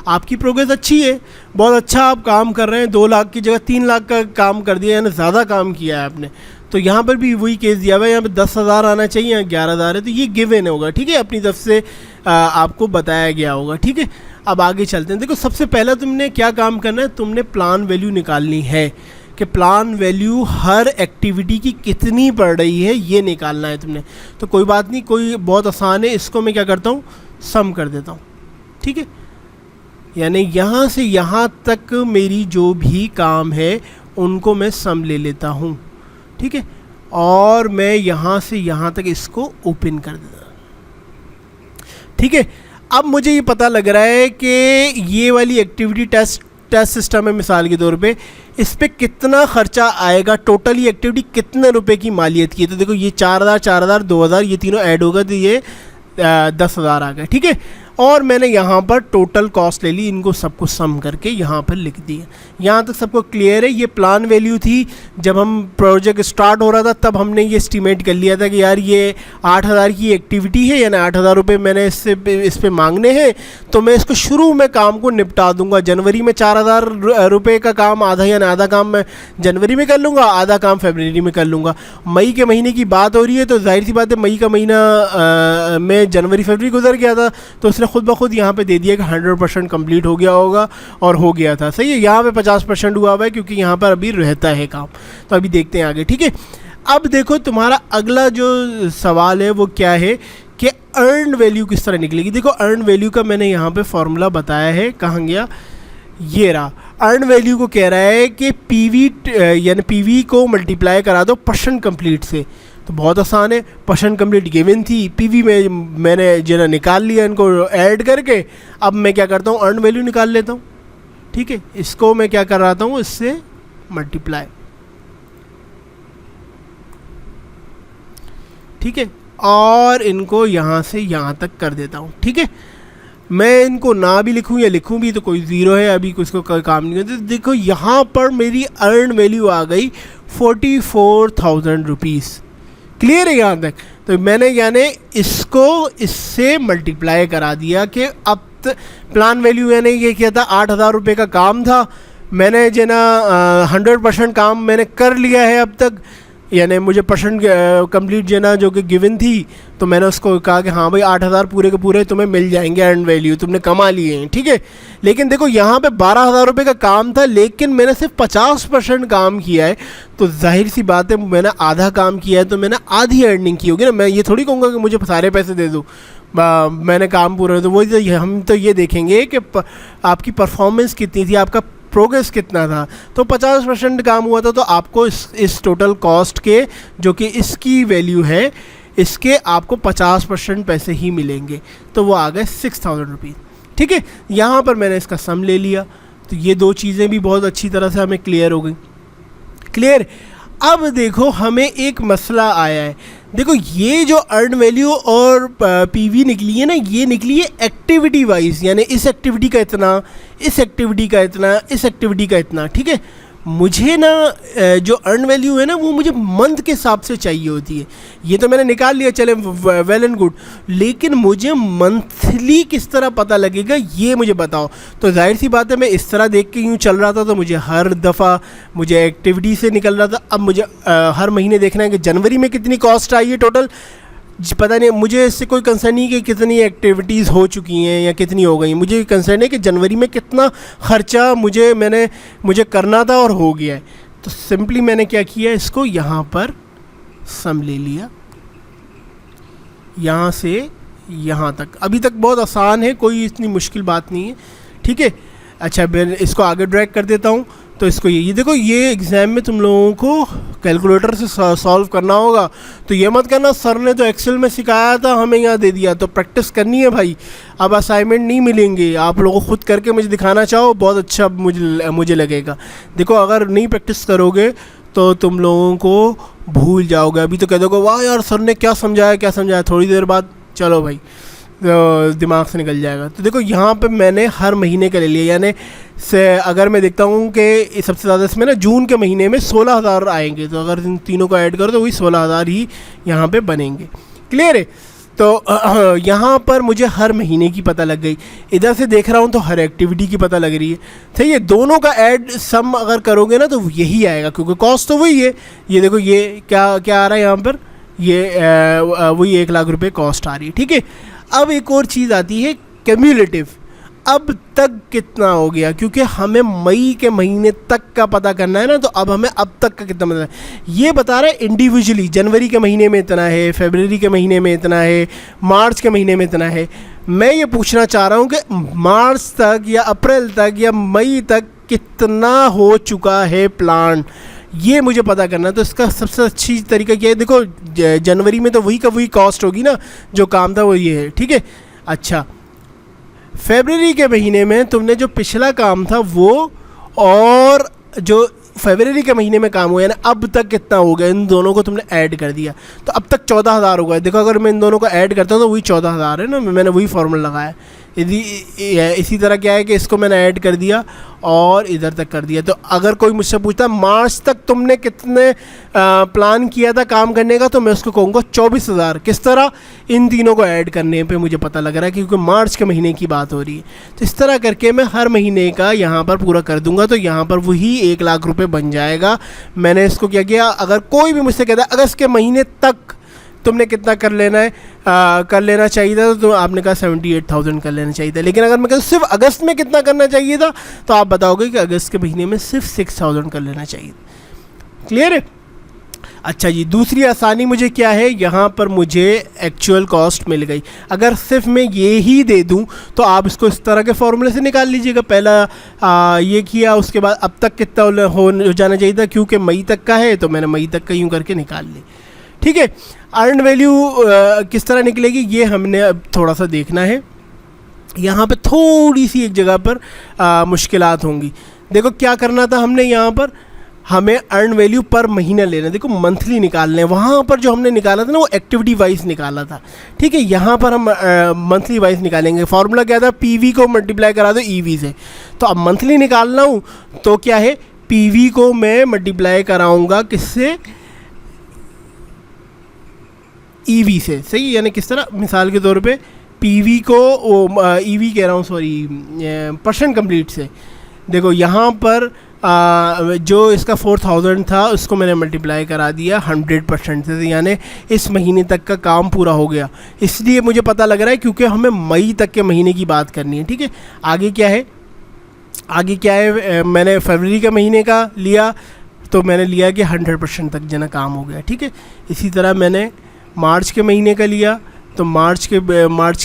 आपकी प्रोग्रेस अच्छी है, बहुत अच्छा आप काम कर रहे हैं। 2 लाख की जगह 3 लाख का काम कर दिया, यानी ज़्यादा काम किया है आपने। तो यहाँ पर भी वही केस दिया हुआ है, यहाँ पे 10,000 आना चाहिए, यहाँ 11,000 है, तो ये गिवन होगा, ठीक है, अपनी तरफ से आपको बताया गया होगा, ठीक है। अब आगे चलते हैं। देखो सबसे पहला तुमने क्या काम करना है, तुमने प्लान वैल्यू निकालनी है कि प्लान वैल्यू हर एक्टिविटी की कितनी पड़ रही है, ये निकालना है तुमने। तो कोई बात नहीं, कोई बहुत आसान है, इसको मैं क्या करता हूँ, सम कर देता हूँ, ठीक है। यानी यहाँ से यहाँ तक मेरी जो भी काम है उनको मैं सम ले लेता हूँ, ठीक है, और मैं यहाँ से यहाँ तक इसको ओपन कर देता, ठीक है। अब मुझे ये पता लग रहा है कि ये वाली एक्टिविटी टेस्ट सिस्टम है मिसाल के तौर पे, इस पे कितना खर्चा आएगा, टोटल ये एक्टिविटी कितने रुपए की मालियत की है। तो देखो ये 4,000 4,000 2,000 ये तीनों ऐड होगा तो ये 10,000 आ गए, ठीक है। और मैंने यहाँ पर टोटल कॉस्ट ले ली, इनको सबको सम करके यहाँ पर लिख दिया। यहाँ तक सबको क्लियर है। ये प्लान वैल्यू थी, जब हम प्रोजेक्ट स्टार्ट हो रहा था तब हमने ये एस्टीमेट कर लिया था कि यार ये 8,000 की एक्टिविटी है, यानी 8,000 रुपये मैंने इस पे मांगने हैं, तो मैं इसको शुरू में काम को निपटा दूंगा। जनवरी में 4,000 रुपये का काम आधा, यानी आधा काम मैं जनवरी में कर लूँगा, आधा काम फरवरी में कर लूँगा। मई के महीने की बात हो रही है तो जाहिर सी बात है मई का महीना में जनवरी फरवरी गुजर गया था, तो उसने खुद ब खुद यहाँ पे दे दिया कि 100% कंप्लीट हो गया होगा, और हो गया था, सही है। यहाँ पे 50% हुआ हुआ है क्योंकि यहाँ पर अभी रहता है काम। तो अभी देखते हैं आगे, ठीक है। अब देखो तुम्हारा अगला जो सवाल है वो क्या है कि अर्न वैल्यू किस तरह निकलेगी। देखो अर्न वैल्यू का मैंने यहाँ पे फॉर्मूला बताया है, कहाँ गया, ये रहा। अर्न वैल्यू को कह रहा है कि पीवी यानी पीवी को मल्टीप्लाई करा दो परसेंट कंप्लीट से। तो बहुत आसान है, परसेंट कंप्लीट गिवन थी, पीवी में मैंने जो निकाल लिया इनको ऐड करके। अब मैं क्या करता हूँ, अर्न वैल्यू निकाल लेता हूँ, ठीक है। इसको मैं क्या कर रहा हूँ, इससे मल्टीप्लाई, ठीक है, और इनको यहाँ से यहाँ तक कर देता हूँ, ठीक है। मैं इनको ना भी लिखूँ या लिखूँ भी तो कोई ज़ीरो है, अभी कुछ को कोई काम नहीं होता। देखो यहाँ पर मेरी अर्न वैल्यू आ गई 44,000 रुपीज़। क्लियर है यहाँ तक? तो मैंने यानी इसको इससे मल्टीप्लाई करा दिया कि अब प्लान वैल्यू यानी ये क्या था, 8,000 रुपये का काम था, मैंने जो ना 100% काम मैंने कर लिया है अब तक, यानी मुझे परसेंट कंप्लीट जो ना जो कि गिवन थी, तो मैंने उसको कहा कि हाँ भाई 8,000 पूरे के पूरे तुम्हें मिल जाएंगे, अर्न वैल्यू तुमने कमा लिए हैं, ठीक है। लेकिन देखो यहाँ पे 12,000 रुपये का काम था, लेकिन मैंने सिर्फ 50% काम किया है, तो जाहिर सी बात है मैंने आधा काम किया है तो मैंने आधी अर्निंग की होगी ना। मैं ये थोड़ी कहूँगा कि मुझे सारे पैसे दे दो, मैंने काम पूरा, तो वही तो हम तो ये देखेंगे कि आपकी परफॉर्मेंस कितनी थी, आपका प्रोग्रेस कितना था। तो 50% काम हुआ था, तो आपको इस टोटल कॉस्ट के जो कि इसकी वैल्यू है, इसके आपको 50% पैसे ही मिलेंगे, तो वो आ गए 6,000 रुपीज़, ठीक है। यहाँ पर मैंने इसका सम ले लिया, तो ये दो चीज़ें भी बहुत अच्छी तरह से हमें क्लियर हो गई। क्लियर। अब देखो हमें एक मसला आया है। देखो ये जो अर्न वैल्यू और पीवी निकली है ना, ये निकली है एक्टिविटी वाइज, यानी इस एक्टिविटी का इतना, इस एक्टिविटी का इतना, इस एक्टिविटी का इतना, ठीक है। मुझे ना जो अर्न वैल्यू है ना वो मुझे मंथ के हिसाब से चाहिए होती है। ये तो मैंने निकाल लिया, चले वेल एंड गुड, लेकिन मुझे मंथली किस तरह पता लगेगा ये मुझे बताओ। तो जाहिर सी बात है मैं इस तरह देख के यूँ चल रहा था, तो मुझे हर दफ़ा मुझे एक्टिविटी से निकल रहा था। अब मुझे हर महीने देखना है कि जनवरी में कितनी कॉस्ट आई है टोटल, पता नहीं, मुझे इससे कोई कंसर्न नहीं कि कितनी एक्टिविटीज़ हो चुकी हैं या कितनी हो गई। मुझे कंसर्न है कि जनवरी में कितना ख़र्चा मुझे करना था और हो गया है। तो सिंपली मैंने क्या किया, इसको यहाँ पर सम ले लिया, यहाँ से यहाँ तक। अभी तक बहुत आसान है, कोई इतनी मुश्किल बात नहीं है, ठीक है। अच्छा मैं इसको आगे ड्रैग कर देता हूँ। तो इसको ये देखो, ये एग्ज़ाम में तुम लोगों को कैलकुलेटर से सॉल्व करना होगा। तो ये मत करना सर ने तो एक्सेल में सिखाया था हमें यहाँ दे दिया, तो प्रैक्टिस करनी है भाई। अब असाइनमेंट नहीं मिलेंगे, आप लोगों को खुद करके मुझे दिखाना चाहो, बहुत अच्छा मुझे लगेगा। देखो अगर नहीं प्रैक्टिस करोगे तो तुम लोगों को भूल जाओगे। अभी तो कह दोगे वाह यार सर ने क्या समझाया, थोड़ी देर बाद चलो भाई दिमाग से निकल जाएगा। तो देखो यहाँ पे मैंने हर महीने का ले लिया, यानी से अगर मैं देखता हूँ कि सबसे ज़्यादा इसमें ना जून के महीने में 16,000 आएंगे, तो अगर इन तीनों को ऐड करो तो वही 16,000 ही यहाँ पे बनेंगे। क्लियर है? तो यहाँ पर मुझे हर महीने की पता लग गई, इधर से देख रहा हूँ तो हर एक्टिविटी की पता लग रही है। सही है, दोनों का ऐड सम अगर करोगे ना तो यही आएगा, क्योंकि कॉस्ट तो वही है। ये देखो ये क्या आ रहा है यहाँ पर, ये वही 1 लाख रुपये कॉस्ट आ रही है। ठीक है, अब एक और चीज़ आती है क्यूम्युलेटिव, अब तक कितना हो गया, क्योंकि हमें मई के महीने तक का पता करना है ना, तो अब हमें अब तक का कितना मतलब ये बता रहा है इंडिविजुअली, जनवरी के महीने में इतना है, फरवरी के महीने में इतना है, मार्च के महीने में इतना है। मैं ये पूछना चाह रहा हूँ कि मार्च तक या अप्रैल तक या मई तक कितना हो चुका है प्लान, ये मुझे पता करना है। तो इसका सबसे अच्छी तरीका क्या है, देखो जनवरी में तो वही का वही कॉस्ट होगी ना, जो काम था वो ये है। ठीक है, अच्छा फरवरी के महीने में तुमने जो पिछला काम था वो, और जो फरवरी के महीने में काम हुआ है ना, अब तक कितना हो गया, इन दोनों को तुमने ऐड कर दिया तो अब तक 14,000 हो गया। देखो अगर मैं इन दोनों को ऐड करता हूँ तो वही 14,000 है ना, मैंने वही फार्मूला लगाया। यदि इसी तरह क्या है कि इसको मैंने ऐड कर दिया और इधर तक कर दिया। तो अगर कोई मुझसे पूछता मार्च तक तुमने कितने प्लान किया था काम करने का, तो मैं उसको कहूँगा 24,000। किस तरह, इन तीनों को ऐड करने पे मुझे पता लग रहा है, क्योंकि मार्च के महीने की बात हो रही है। तो इस तरह करके मैं हर महीने का यहाँ पर पूरा कर दूँगा, तो यहाँ पर वही 1 लाख रुपये बन जाएगा। मैंने इसको क्या किया, अगर कोई भी मुझसे कहता है अगस्त के महीने तक तुमने कितना कर लेना है, कर लेना चाहिए था, तो आपने कहा 78,000 कर लेना चाहिए था। लेकिन अगर मैं कहूँ सिर्फ अगस्त में कितना करना चाहिए था, तो आप बताओगे कि अगस्त के महीने में सिर्फ 6,000 कर लेना चाहिए। क्लियर है? अच्छा जी, दूसरी आसानी मुझे क्या है, यहाँ पर मुझे एक्चुअल कॉस्ट मिल गई। अगर सिर्फ मैं ये ही दे दूँ तो आप इसको इस तरह के फॉर्मूले से निकाल लीजिएगा। पहला ये किया, उसके बाद अब तक कितना हो जाना चाहिए था, क्योंकि मई तक का है तो मैंने मई तक का यूँ करके निकाल ली। ठीक है, अर्न वैल्यू किस तरह निकलेगी ये हमने अब थोड़ा सा देखना है। यहाँ पे थोड़ी सी एक जगह पर मुश्किलात होंगी। देखो क्या करना था हमने, यहाँ पर हमें अर्न वैल्यू पर महीना लेना, देखो मंथली निकालने, वहाँ पर जो हमने निकाला था ना वो एक्टिविटी वाइज निकाला था। ठीक है, यहाँ पर हम मंथली वाइज निकालेंगे। फार्मूला क्या था, पीवी को मल्टीप्लाई करा दो ईवी से। तो अब मंथली निकालना हूँ तो क्या है, पीवी को मैं मल्टीप्लाई कराऊँगा किससे, ईवी से। सही, यानी किस तरह, मिसाल के तौर पे पीवी को ईवी कह रहा हूँ, सॉरी परसेंट कंप्लीट से। देखो यहाँ पर जो इसका 4,000 था उसको मैंने मल्टीप्लाई करा दिया 100% से, यानी इस महीने तक का काम पूरा हो गया। इसलिए मुझे पता लग रहा है क्योंकि हमें मई तक के महीने की बात करनी है। ठीक है, आगे क्या है, आगे क्या है, मैंने फरवरी के महीने का लिया तो मैंने लिया कि 100% तक जना काम हो गया। ठीक है, इसी तरह मैंने मार्च के महीने का लिया तो मार्च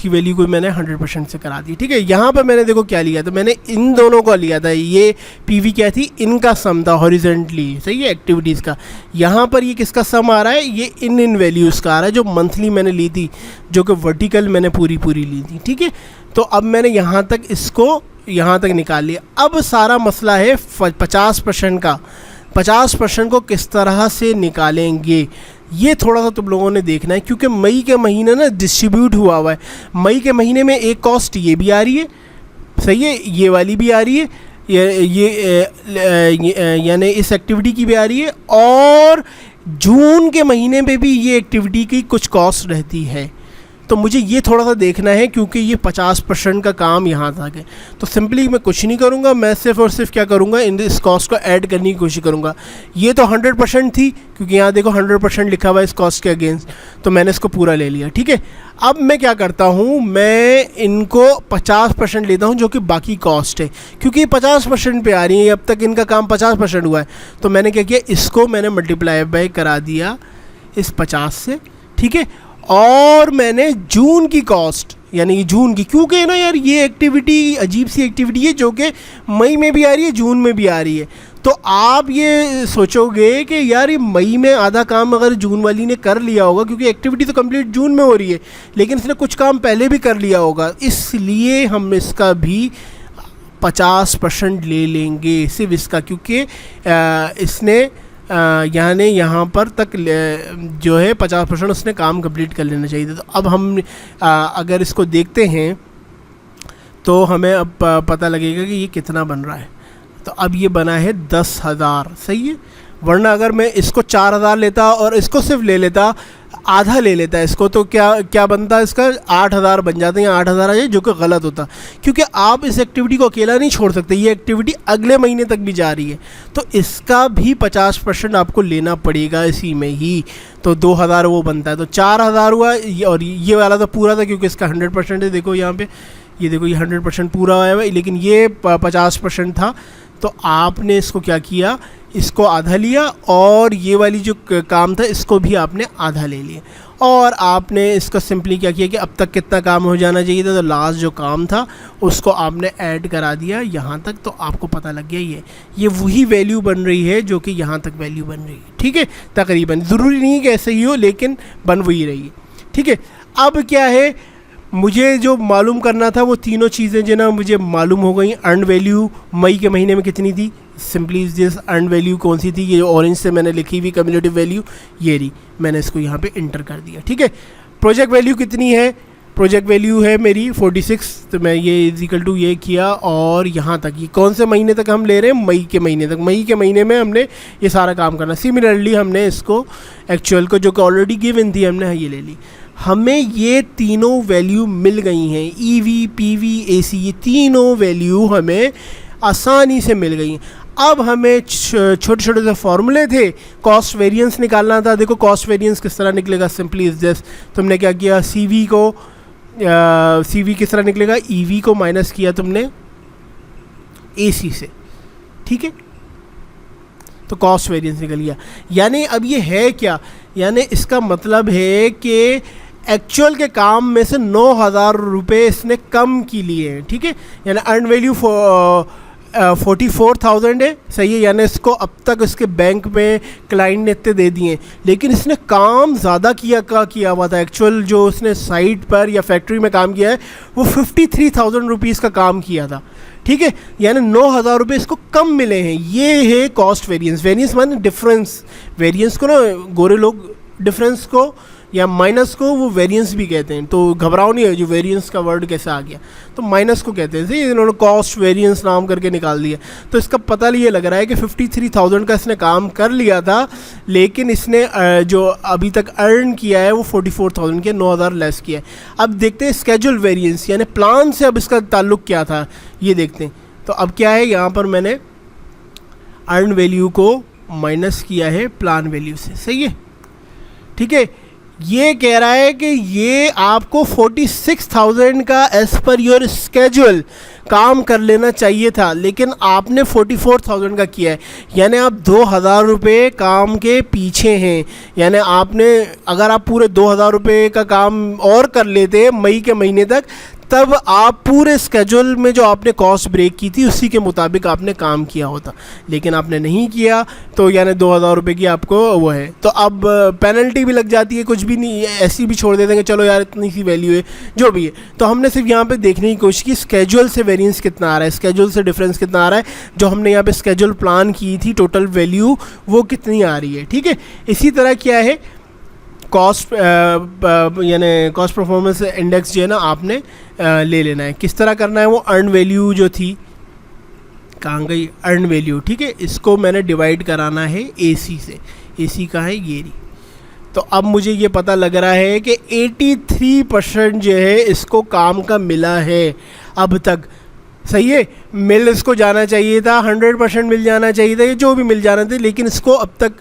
की वैल्यू को मैंने 100% से करा दी। ठीक है, यहाँ पर मैंने देखो क्या लिया, तो मैंने इन दोनों को लिया था, ये पीवी क्या थी, इनका सम था हॉरिजॉन्टली। सही है, एक्टिविटीज़ का। यहाँ पर ये किसका सम आ रहा है, ये इन वैल्यूज़ का आ रहा है जो मंथली मैंने ली थी, जो कि वर्टिकल मैंने पूरी ली थी। ठीक है, तो अब मैंने यहाँ तक इसको यहाँ तक निकाल लिया। अब सारा मसला है 50% का। 50% को किस तरह से निकालेंगे ये थोड़ा सा तुम लोगों ने देखना है, क्योंकि मई के महीने ना डिस्ट्रीब्यूट हुआ हुआ है। मई के महीने में एक कॉस्ट ये भी आ रही है, सही है, ये वाली भी आ रही है, ये यानी इस एक्टिविटी की भी आ रही है, और जून के महीने में भी ये एक्टिविटी की कुछ कॉस्ट रहती है। तो मुझे ये थोड़ा सा देखना है, क्योंकि ये 50% का काम यहाँ तक है। तो सिंपली मैं कुछ नहीं करूँगा, मैं सिर्फ और सिर्फ क्या करूँगा, इस कॉस्ट को ऐड करने की कोशिश करूँगा। ये तो 100% थी, क्योंकि यहाँ देखो 100% लिखा हुआ है इस कॉस्ट के अगेंस्ट, तो मैंने इसको पूरा ले लिया। ठीक है, अब मैं क्या करता हूँ, मैं इनको 50% लेता हूँ जो कि बाकी कॉस्ट है, क्योंकि ये 50% पे आ रही है, अब तक इनका काम 50% हुआ है। तो मैंने क्या किया, इसको मैंने मल्टीप्लाई बाय करा दिया इस 50 से। ठीक है, और मैंने जून की कॉस्ट, यानी जून की, क्योंकि ना यार ये एक्टिविटी अजीब सी एक्टिविटी है जो कि मई में भी आ रही है, जून में भी आ रही है, तो आप ये सोचोगे कि यार ये मई में आधा काम अगर जून वाली ने कर लिया होगा, क्योंकि एक्टिविटी तो कंप्लीट जून में हो रही है, लेकिन इसने कुछ काम पहले भी कर लिया होगा, इसलिए हम इसका भी 50% ले लेंगे सिर्फ इसका, क्योंकि इसने यानी यहाँ पर तक जो है 50% उसने काम कंप्लीट कर लेना चाहिए था। तो अब हम अगर इसको देखते हैं तो हमें अब पता लगेगा कि ये कितना बन रहा है। तो अब ये बना है 10,000, सही है। वरना अगर मैं इसको 4,000 लेता और इसको सिर्फ ले लेता, आधा ले लेता इसको, तो क्या बनता, इसका 8,000 बन जाते हैं, 8,000 आ जाए, जो कि गलत होता, क्योंकि आप इस एक्टिविटी को अकेला नहीं छोड़ सकते, ये एक्टिविटी अगले महीने तक भी जा रही है, तो इसका भी 50% आपको लेना पड़ेगा इसी में ही। तो 2,000 वो बनता है, तो 4,000 हुआ, और ये वाला तो पूरा था क्योंकि इसका 100% है। देखो यहाँ पे, ये देखो, ये 100% पूरा हुआ है, लेकिन ये 50% था। तो आपने इसको क्या किया, इसको आधा लिया, और ये वाली जो काम था इसको भी आपने आधा ले लिया, और आपने इसका सिंपली क्या किया कि अब तक कितना काम हो जाना चाहिए था, तो लास्ट जो काम था उसको आपने ऐड करा दिया यहाँ तक। तो आपको पता लग गया ये वही वैल्यू बन रही है जो कि यहाँ तक वैल्यू बन रही है, ठीक है। तकरीबन, ज़रूरी नहीं कि ऐसे ही हो, लेकिन बन वही रही है, ठीक है। अब क्या है, मुझे जो मालूम करना था वो तीनों चीज़ें जो ना मुझे मालूम हो गई। अर्न वैल्यू मई के महीने में कितनी थी, सिंपली जिस अर्न वैल्यू कौन सी थी, ये ऑरेंज से मैंने लिखी हुई कम्युलेटिव वैल्यू, ये रही, मैंने इसको यहाँ पे इंटर कर दिया, ठीक है। प्रोजेक्ट वैल्यू कितनी है, प्रोजेक्ट वैल्यू है मेरी 46, तो मैं ये इक्वल टू ये किया, और यहाँ तक, ये कौन से महीने तक हम ले रहे हैं, मई के महीने तक। मई के महीने में हमने ये सारा काम करना। सिमिलरली हमने इसको एक्चुअल को जो कि ऑलरेडी गिवन थी हमने ये ले ली। हमें ये तीनों वैल्यू मिल गई हैं, EV, PV, AC, ये तीनों वैल्यू हमें आसानी से मिल गई हैं। अब हमें छोटे छोटे से फॉर्मूले थे, कॉस्ट वेरिएंस निकालना था। देखो कॉस्ट वेरिएंस किस तरह निकलेगा, सिंपली इज दिस, तुमने क्या किया, CV किस तरह निकलेगा, EV को माइनस किया तुमने AC से, ठीक है, तो कॉस्ट वेरिएंस निकल गया। यानी अब ये है क्या, यानी इसका मतलब है कि एक्चुअल के काम में से 9,000 रुपये इसने कम की लिए हैं, ठीक है। यानी अर्न वैल्यू 44,000 है, सही है। यानी इसको अब तक इसके बैंक में क्लाइंट ने इतने दे दिए, लेकिन इसने काम ज़्यादा किया हुआ था। एक्चुअल जो उसने साइट पर या फैक्ट्री में काम किया है वो 53,000 रुपीज़ का काम किया था, ठीक है। यानी 9,000 रुपये इसको कम मिले हैं। ये है कॉस्ट वेरिएंस। वेरिएंस माने डिफरेंस, वेरिएंस को ना गोरे लोग डिफरेंस को या माइनस को वो वेरिएंस भी कहते हैं, तो घबराओ नहीं है जो वेरिएंस का वर्ड कैसे आ गया, तो माइनस को कहते हैं। सही, इन्होंने कॉस्ट वेरिएंस नाम करके निकाल दिया। तो इसका पता ये लग रहा है कि 53,000 का इसने काम कर लिया था, लेकिन इसने जो अभी तक अर्न किया है वो 44,000 के 9,000 लेस किया है। अब देखते हैं स्केड्यूल वेरिएंस, यानी प्लान से अब इसका ताल्लुक क्या था ये देखते हैं। तो अब क्या है, यहाँ पर मैंने अर्न वैल्यू को माइनस किया है प्लान वैल्यू से, सही है, ठीक है। ये कह रहा है कि ये आपको 46,000 का एज पर योर स्केड्यूल काम कर लेना चाहिए था, लेकिन आपने 44,000 का किया है। यानी आप 2,000 रुपये काम के पीछे हैं। यानी आपने, अगर आप पूरे 2,000 रुपये का काम और कर लेते मई के महीने तक, तब आप पूरे स्केड्यूल में जो आपने कॉस्ट ब्रेक की थी उसी के मुताबिक आपने काम किया होता, लेकिन आपने नहीं किया, तो यानी 2,000 रुपये की आपको वो है। तो अब पेनल्टी भी लग जाती है, कुछ भी नहीं, ऐसी भी छोड़ देते हैं, चलो यार इतनी सी वैल्यू है जो भी है। तो हमने सिर्फ यहाँ पे देखने की कोशिश की स्केड्यूल से वेरिएंस कितना आ रहा है, स्केड्यूल से डिफरेंस कितना आ रहा है। जो हमने यहाँ पे स्केड्यूल प्लान की थी टोटल वैल्यू वो कितनी आ रही है, ठीक है। इसी तरह क्या है, कॉस्ट यानी कॉस्ट परफॉर्मेंस इंडेक्स जो है ना आपने ले लेना है। किस तरह करना है, वो अर्न वैल्यू जो थी, कहाँ गई अर्न वैल्यू, ठीक है, इसको मैंने डिवाइड कराना है AC से। AC का है ये रही। तो अब मुझे ये पता लग रहा है कि 83% जो है इसको काम का मिला है अब तक, सही है। मिल इसको जाना चाहिए था, 100% मिल जाना चाहिए था, ये जो भी मिल जाना था, लेकिन इसको अब तक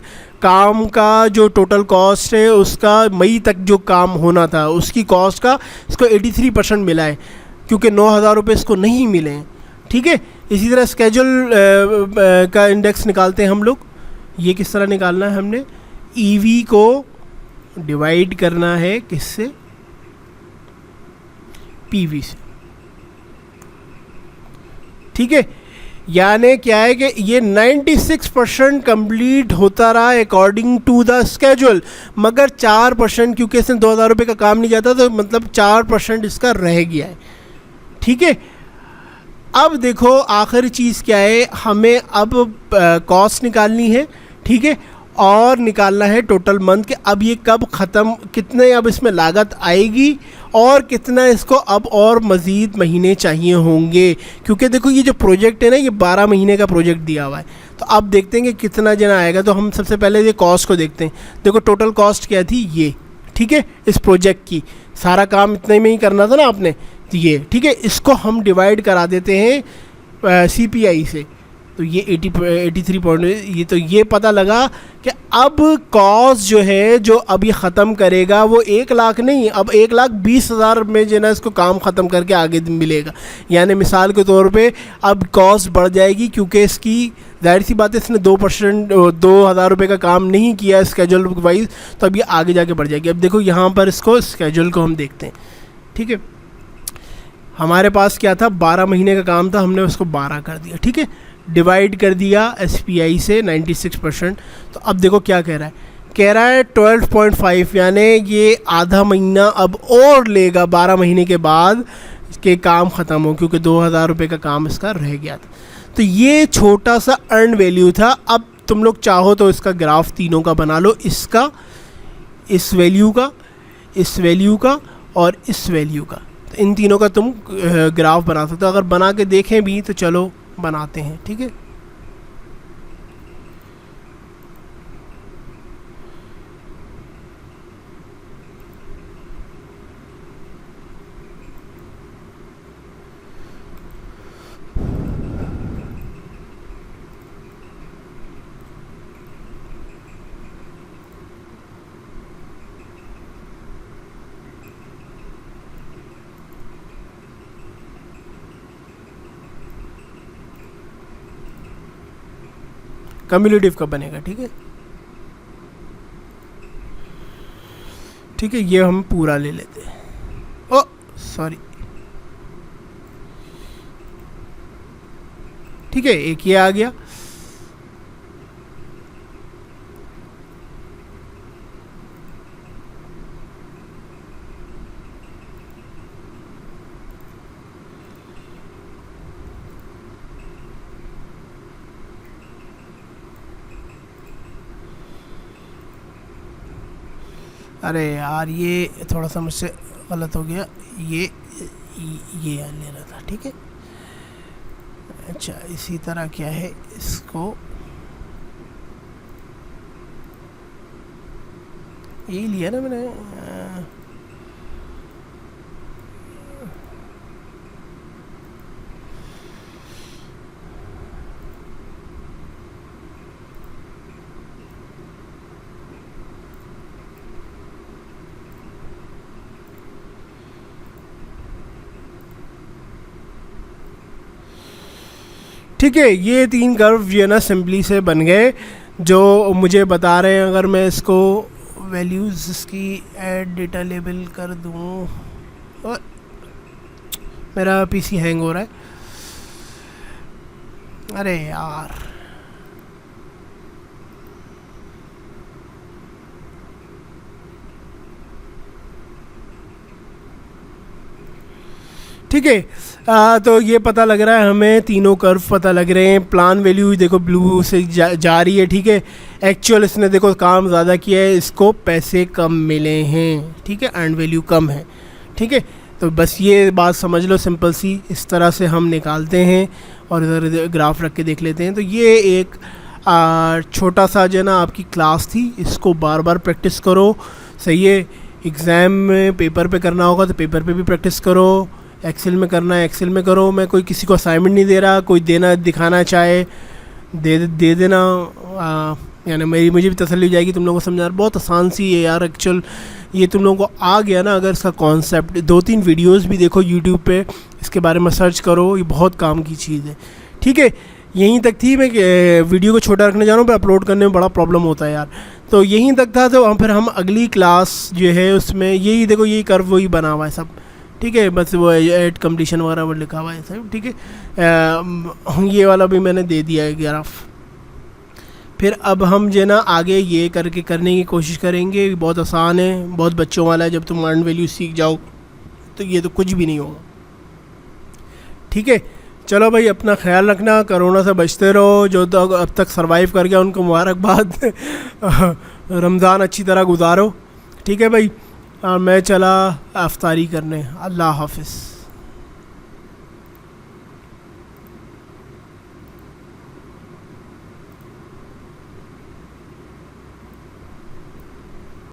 काम का जो टोटल कॉस्ट है उसका मई तक जो काम होना था उसकी कॉस्ट का इसको 83% मिला है, क्योंकि 9,000 रुपये इसको नहीं मिले हैं, ठीक है। इसी तरह स्केड्यूल का इंडेक्स निकालते हैं हम लोग। ये किस तरह निकालना है, हमने EV को डिवाइड करना है किससे, PV से, ठीक है। यानी क्या है कि ये 96% कंप्लीट होता रहा अकॉर्डिंग टू द स्केड्यूल, मगर 4% क्योंकि इसने 2000 रुपये का काम नहीं जाता तो मतलब 4% इसका रह गया है। ठीक है, अब देखो आखिरी चीज़ क्या है, हमें अब कॉस्ट निकालनी है। ठीक है, और निकालना है टोटल मंथ के अब ये कब ख़त्म, कितने अब इसमें लागत आएगी और कितना इसको अब और मज़ीद महीने चाहिए होंगे, क्योंकि देखो ये जो प्रोजेक्ट है ना ये 12 महीने का प्रोजेक्ट दिया हुआ है। तो अब देखते हैं कि कितना जना आएगा। तो हम सबसे पहले ये कॉस्ट को देखते हैं। देखो टोटल कॉस्ट क्या थी ये, ठीक है, इस प्रोजेक्ट की, सारा काम इतने में ही करना था ना आपने, तो ये ठीक है, इसको हम डिवाइड करा देते हैं CPI से। तो ये 83 पॉइंट, ये तो ये पता लगा कि अब कॉस्ट जो है जो अब ये ख़त्म करेगा वो 1 लाख नहीं, अब 1,20,000 में जो ना इसको काम ख़त्म करके आगे मिलेगा। यानी मिसाल के तौर पे अब कॉस्ट बढ़ जाएगी क्योंकि इसकी जाहिर सी बात है इसने 2,000 रुपये का काम नहीं किया स्केड्यूल वाइज, तो अब ये आगे जाके बढ़ जाएगी। अब देखो यहाँ पर इसको स्केड्यूल को हम देखते हैं। ठीक है, हमारे पास क्या था, 12 महीने का काम था, हमने उसको 12 कर दिया। ठीक है, डिवाइड कर दिया SPI से 96%। तो अब देखो क्या कह रहा है, कह रहा है 12.5, यानी ये आधा महीना अब और लेगा 12 महीने के बाद के काम ख़त्म हो, क्योंकि 2,000 रुपये का काम इसका रह गया था। तो ये छोटा सा अर्न वैल्यू था। अब तुम लोग चाहो तो इसका ग्राफ तीनों का बना लो, इसका, इस वैल्यू का, इस वैल्यू का और इस वैल्यू का। तो इन तीनों का तुम ग्राफ बना सकते हो। अगर बना के देखें भी तो चलो बनाते हैं। ठीक है, कम्युलेटिव का बनेगा। ठीक है, ठीक है, ये हम पूरा ले लेते हैं। ओ सॉरी, ठीक है, एक ये आ गया। अरे यार ये थोड़ा सा मुझसे गलत हो गया, ये लेना था। ठीक है, अच्छा इसी तरह क्या है, इसको यही लिया ना मैंने। ठीक है, ये 3 कर्व जो है ना सिंपली से बन गए, जो मुझे बता रहे हैं। अगर मैं इसको वैल्यूज़ इसकी ऐड डेटा लेबल कर दूँ, और मेरा PC हैंग हो रहा है, अरे यार। ठीक है, तो ये पता लग रहा है हमें, तीनों कर्व पता लग रहे हैं। प्लान वैल्यू देखो ब्लू से जा रही है। ठीक है, एक्चुअल इसने देखो काम ज़्यादा किया है, इसको पैसे कम मिले हैं। ठीक है, अर्न वैल्यू कम है। ठीक है, तो बस ये बात समझ लो, सिंपल सी, इस तरह से हम निकालते हैं और इधर ग्राफ रख के देख लेते हैं। तो ये एक छोटा सा जो है ना आपकी क्लास थी, इसको बार बार प्रैक्टिस करो। सही है, एग्ज़ाम में पेपर पे करना होगा तो पेपर पे भी प्रैक्टिस करो, एक्सेल में करना है एक्सेल में करो। मैं कोई किसी को असाइनमेंट नहीं दे रहा, कोई देना दिखाना चाहे दे देना, यानी मुझे भी तसल्ली हो जाएगी। तुम लोगों को समझा, बहुत आसान सी है यार एक्चुअल। ये तुम लोगों को आ गया ना, अगर इसका कॉन्सेप्ट, 2-3 वीडियोस भी देखो यूट्यूब पे, इसके बारे में सर्च करो, ये बहुत काम की चीज़ है। ठीक है, यहीं तक थी। मैं वीडियो को छोटा रखने जा रहा हूँ, पर अपलोड करने में बड़ा प्रॉब्लम होता है यार। तो यहीं तक था। तो फिर हम अगली क्लास जो है उसमें यही देखो, यही कर्व वही बना हुआ है सब। ठीक है, बस वो एट कंप्लीशन वगैरह वो लिखा हुआ है सब, ठीक है। ये वाला भी मैंने दे दिया है ग्राफ। फिर अब हम जो है ना आगे ये करने की कोशिश करेंगे। बहुत आसान है, बहुत बच्चों वाला है। जब तुम अर्न वैल्यू सीख जाओ तो ये तो कुछ भी नहीं होगा, ठीक है। चलो भाई, अपना ख्याल रखना, कोरोना से बचते रहो। जो तो अब तक सरवाइव कर गया उनको मुबारकबाद। रमज़ान अच्छी तरह गुजारो, ठीक है भाई। मैं चला अफ्तारी करने। अल्लाह हाफ़िज़।